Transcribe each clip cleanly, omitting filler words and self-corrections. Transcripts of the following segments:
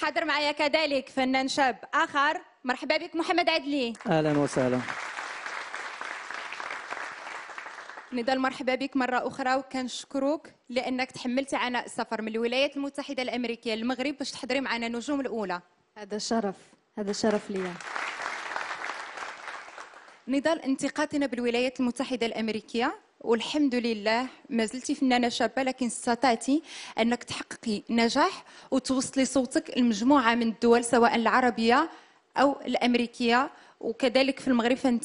حاضر معايا كذلك فنان شاب آخر. مرحبا بك محمد عدلي. اهلا وسهلا. نضال مرحبا بك مرة أخرى، وكنشكروك لأنك تحملتي عناء السفر من الولايات المتحدة الأمريكية للمغرب باش تحضري معنا النجوم الأولى. هذا شرف، هذا شرف ليا. نضال، انت قاطنة بالولايات المتحدة الأمريكية والحمد لله ما زلتي فنانة شابة، لكن استطعتي أنك تحققي نجاح وتوصلي صوتك لمجموعة من الدول سواء العربية أو الأمريكية، وكذلك في المغرب فانت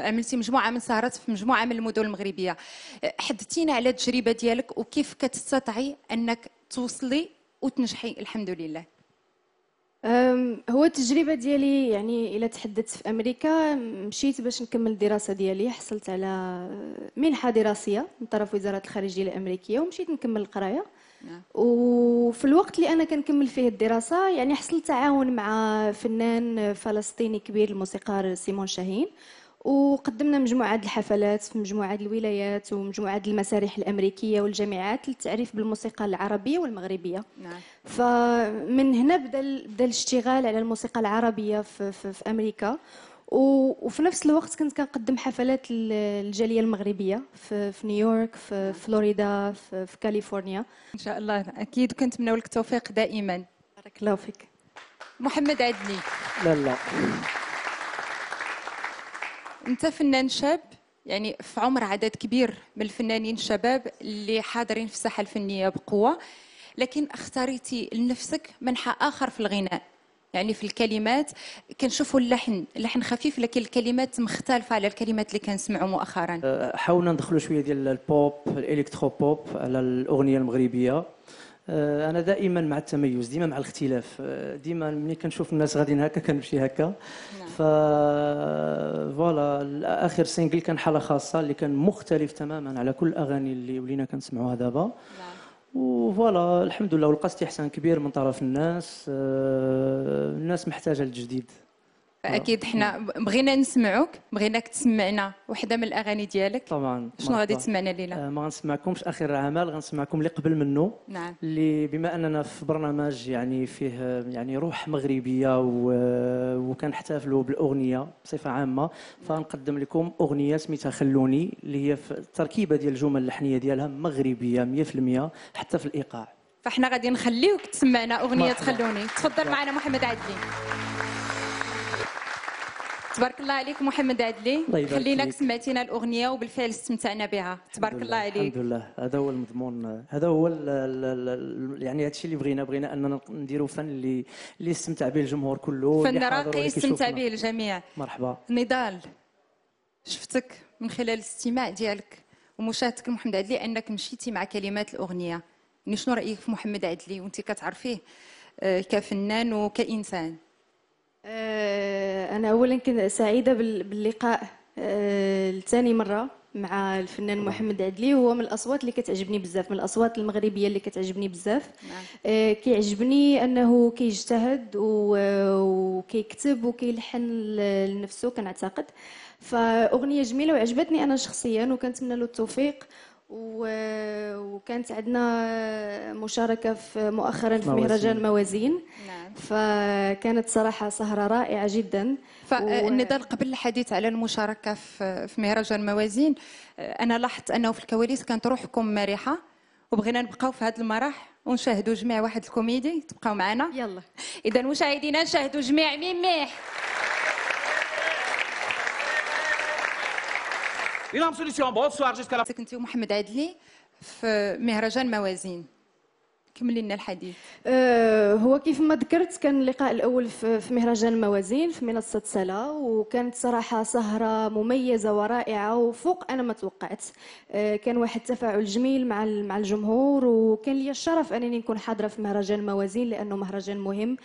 عملتي مجموعة من السهرات في مجموعة من المدن المغربية. حدثينا على التجربة ديالك وكيف كتستطيعي أنك توصلي وتنجحي الحمد لله. هو التجربة ديالي يعني إلا تحدثت في أمريكا، مشيت باش نكمل الدراسة ديالي، حصلت على منحة دراسية من طرف وزارة الخارجية الأمريكية ومشيت نكمل القراية. وفي الوقت اللي أنا كنكمل فيه الدراسة يعني حصلت تعاون مع فنان فلسطيني كبير الموسيقار سيمون شاهين، وقدمنا مجموعة الحفلات في مجموعة الولايات ومجموعة المسارح الأمريكية والجامعات للتعريف بالموسيقى العربية والمغربية. نعم. فمن هنا بدا الاشتغال على الموسيقى العربية في أمريكا، وفي نفس الوقت كنت كنقدم حفلات الجالية المغربية في نيويورك، في فلوريدا، في كاليفورنيا. إن شاء الله أكيد، كنت منولك التوفيق دائما. بارك الله فيك. محمد عدلي، لا أنت فنان شاب يعني في عمر عدد كبير من الفنانين الشباب اللي حاضرين في الساحة الفنية بقوة، لكن اختاريتي لنفسك منحى آخر في الغناء. يعني في الكلمات كنشوفوا اللحن خفيف، لكن الكلمات مختلفة على الكلمات اللي كنسمعوا مؤخرا. حاولنا ندخلوا شويه ديال البوب، الالكترو بوب على الاغنيه المغربيه. انا دائما مع التميز، ديما مع الاختلاف، ديما ملي كنشوف الناس غاديين هكا كنمشي هكا. ف فوالا اخر سينجل كان حاله خاصه اللي كان مختلف تماما على كل الاغاني اللي ولينا كنسمعوها دابا. وفوالا الحمد لله، ولقى استحسان كبير من طرف الناس. الناس محتاجه للجديد. فاكيد حنا بغينا نسمعوك، بغيناك تسمعنا وحده من الاغاني ديالك. طبعا. شنو غادي تسمعنا الليله؟ ما غنسمعكمش اخر العمل، غنسمعكم اللي قبل منه. نعم. اللي بما اننا في برنامج يعني فيه يعني روح مغربيه وكنحتفلوا بالاغنيه بصفه عامه، فنقدم لكم اغنيه سميتها خلوني، اللي هي في التركيبه ديال الجمل اللحنيه ديالها مغربيه 100% حتى في الايقاع. فاحنا غادي نخليوك تسمعنا اغنيه مرحبا. خلوني. تفضل معنا محمد عدلي. تبارك الله عليك محمد عدلي، خليناك سمعتينا الاغنيه وبالفعل استمتعنا بها. تبارك الله عليك. الحمد لله، هذا هو المضمون، هذا هو يعني هذا الشيء اللي بغينا اننا نديروا فن اللي يستمتع به الجمهور كله، فن راقي يستمتع به الجميع. مرحبا. نضال، شفتك من خلال الاستماع ديالك ومشاهدتك لمحمد عدلي انك مشيتي مع كلمات الاغنيه. يعني شنو رايك في محمد عدلي وانت كتعرفيه كفنان وكانسان؟ أنا أولا كنت سعيدة باللقاء لثاني مرة مع الفنان محمد عدلي. هو من الأصوات اللي كتعجبني بزاف، من الأصوات المغربية اللي كتعجبني بزاف. كيعجبني أنه كيجتهد وكيكتب وكيلحن لنفسه كنعتقد. فأغنية جميلة وعجبتني أنا شخصيا، وكنتمنى له التوفيق. وكانت عندنا مشاركة مؤخرا في مهرجان موازين. نعم. فكانت صراحة سهرة رائعة جدا. فالنضال قبل الحديث على المشاركة في مهرجان موازين، أنا لاحظت أنه في الكواليس كانت روحكم مرحة، وبغينا نبقاو في هذا المرح ونشاهدوا جميع واحد الكوميدي. تبقاو معنا؟ يلا. إذا مشاهدينا نشاهدوا جميع ميح. كنتي ومحمد عدلي في مهرجان موازين، كملي لنا الحديث. هو كيف ما ذكرت كان اللقاء الأول في مهرجان موازين في منصة سلا، وكانت صراحة سهرة مميزة ورائعة وفوق أنا ما توقعت. كان واحد تفاعل جميل مع الجمهور، وكان لي الشرف أنني نكون حاضرة في مهرجان موازين لأنه مهرجان مهم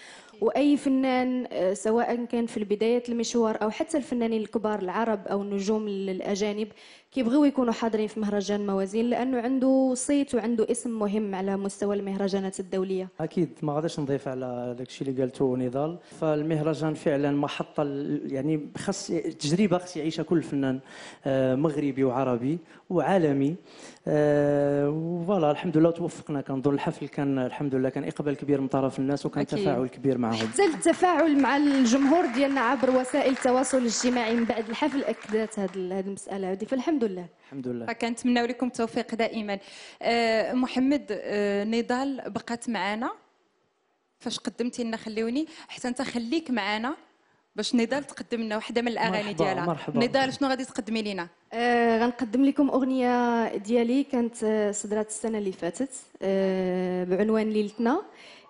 واي فنان سواء كان في بدايه المشوار او حتى الفنانين الكبار العرب او النجوم الاجانب كيبغيو يكونوا حاضرين في مهرجان موازين لانه عنده صيت وعنده اسم مهم على مستوى المهرجانات الدوليه. اكيد ما غاديش نضيف على داكشي اللي قالته نضال، فالمهرجان فعلا محطه يعني خاص تجربه خاص يعيشها كل فنان مغربي وعربي وعالمي. فوالا الحمد لله توفقنا، كنظن الحفل كان الحمد لله كان اقبال كبير من طرف الناس وكان أكيد. تفاعل كبير معهم. حتى التفاعل مع الجمهور ديالنا عبر وسائل التواصل الاجتماعي من بعد الحفل اكدت هذه المساله هذه، فالحمد لله. الحمد لله. فكنتمناو لكم التوفيق دائما. محمد، نضال بقات معنا فاش قدمتي لنا خليوني حتى انت خليك معنا باش نضال تقدم لنا واحده من الاغاني مرحبا، ديالها. مرحبا. نضال شنو غادي تقدمي لنا؟ غنقدم لكم اغنيه ديالي كانت صدرات السنه اللي فاتت بعنوان ليلتنا.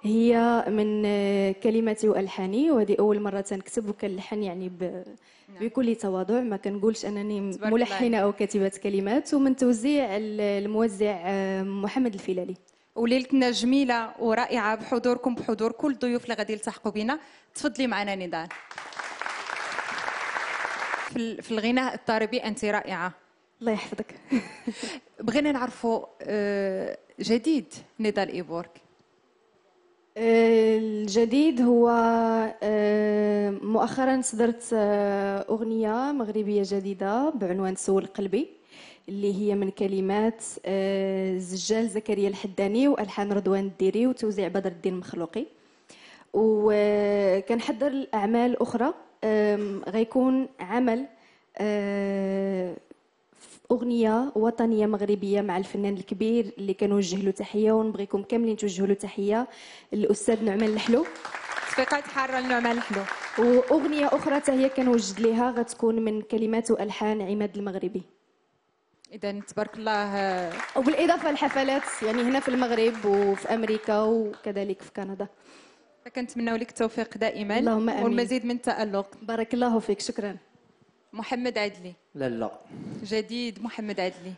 هي من كلماتي والحاني، وهذه اول مره تنكتب وكنلحن يعني بكل تواضع، ما كنقولش انني تبارك ملحنه الله. او كاتبه كلمات، ومن توزيع الموزع محمد الفيلالي. وليلتنا جميله ورائعه بحضوركم، بحضور كل الضيوف اللي غادي يلتحقوا بنا. تفضلي معنا نضال. في الغناء الطربي انت رائعه. الله يحفظك. بغينا نعرفوا جديد نضال إيبورغ. الجديد هو مؤخرا صدرت أغنية مغربية جديدة بعنوان سول قلبي، اللي هي من كلمات زجال زكريا الحداني والحان رضوان الديري وتوزيع بدر الدين مخلوقي. وكنحضر الأعمال أخرى، غيكون عمل أغنية وطنية مغربية مع الفنان الكبير اللي كنوجه له تحية، ونبغيكم كاملين توجهوا له تحية، الأستاذ نعمان الحلو. تصفيقات حارة لنعمان الحلو. وأغنية أخرى حتى هي كنوجد لها غتكون من كلمات وألحان عماد المغربي. إذا تبارك الله. وبالإضافة للحفلات يعني هنا في المغرب وفي أمريكا وكذلك في كندا. كنتمناو لك التوفيق دائما. اللهم آمين. والمزيد من التألق. بارك الله فيك، شكرا. محمد عدلي. لا جديد محمد عدلي.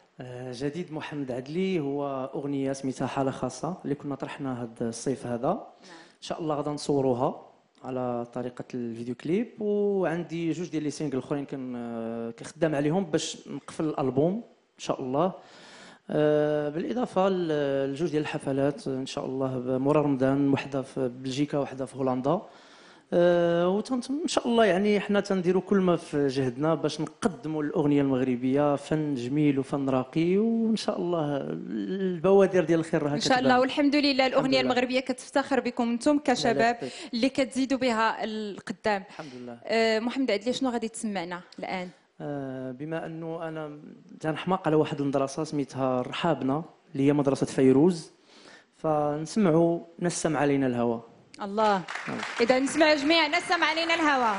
جديد محمد عدلي هو اغنيه سميتها حاله خاصه اللي كنا طرحناها هذا الصيف هذا. ان شاء الله غادا نصوروها على طريقه الفيديو كليب، وعندي جوج ديال لي سينجل اخرين كنخدم عليهم باش نقفل الالبوم ان شاء الله. بالاضافه لجوج ديال الحفلات ان شاء الله مورا رمضان، وحده في بلجيكا وحده في هولندا. ان شاء الله يعني حنا تنديروا كل ما في جهدنا باش نقدموا الاغنيه المغربيه فن جميل وفن راقي، وان شاء الله البوادر ديال الخير راها ان شاء الله. والحمد لله الاغنيه لله. المغربيه كتفتخر بكم انتم كشباب يحفظك. اللي كتزيدوا بها القدام. الحمد لله. محمد عدلي شنو غادي تسمعنا الان؟ بما انه انا تنحماق على واحد المدرسه سميتها رحابنا اللي هي مدرسه فيروز، فنسمعوا نسم علينا الهوى. الله. اذا نسمع جميع نسم علينا الهوى.